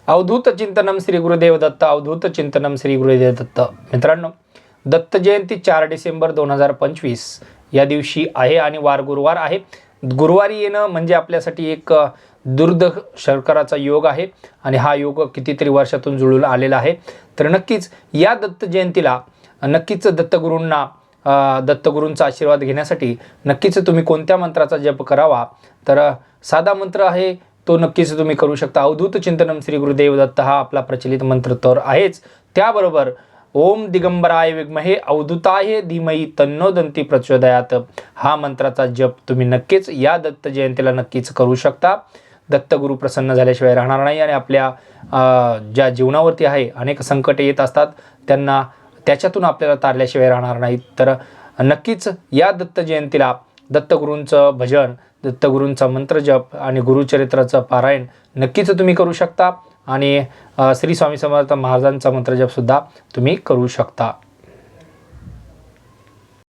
अवधूत चिंतनम श्री गुरुदेव दत्त. अवधूत चिंतनम श्री गुरुदेव दत्त. मित्रांनो, दत्त जयंती 4 डिसेंबर 2025 या दिवशी आहे आणि वार गुरुवार आहे. गुरुवारी येणं म्हणजे आपल्यासाठी एक दुर्दर शंकराचा योग आहे आणि हा योग कितीतरी वर्षातून जुळून आलेला आहे. तर नक्कीच या दत्त जयंतीला नक्कीच दत्तगुरूंचा आशीर्वाद घेण्यासाठी नक्कीच तुम्ही कोणत्या मंत्राचा जप करावा, तर साधा मंत्र आहे तो नक्कीच तुम्ही करू शकता. अवधूत चिंतनम श्री गुरुदेव दत्त हा आपला प्रचलित मंत्र तर आहेच. त्याबरोबर ओम दिगंबराय विद्महे अवधूताय धीमहि तन्नो दंती प्रचोदयात हा मंत्राचा जप तुम्ही नक्कीच या दत्त जयंतीला नक्कीच करू शकता. दत्तगुरू प्रसन्न झाल्याशिवाय राहणार नाही आणि आपल्या ज्या जीवनावरती आहे अनेक संकटे येत असतात त्यांना त्याच्यातून आपल्याला तारल्याशिवाय राहणार नाहीत. तर नक्कीच या दत्त जयंतीला दत्तगुरूंचं भजन, दत्तगुरूंचा मंत्रजप आणि गुरुचरित्राचं पारायण नक्कीच तुम्ही करू शकता आणि श्री स्वामी समर्थ महाराजांचा मंत्रजपसुद्धा तुम्ही करू शकता.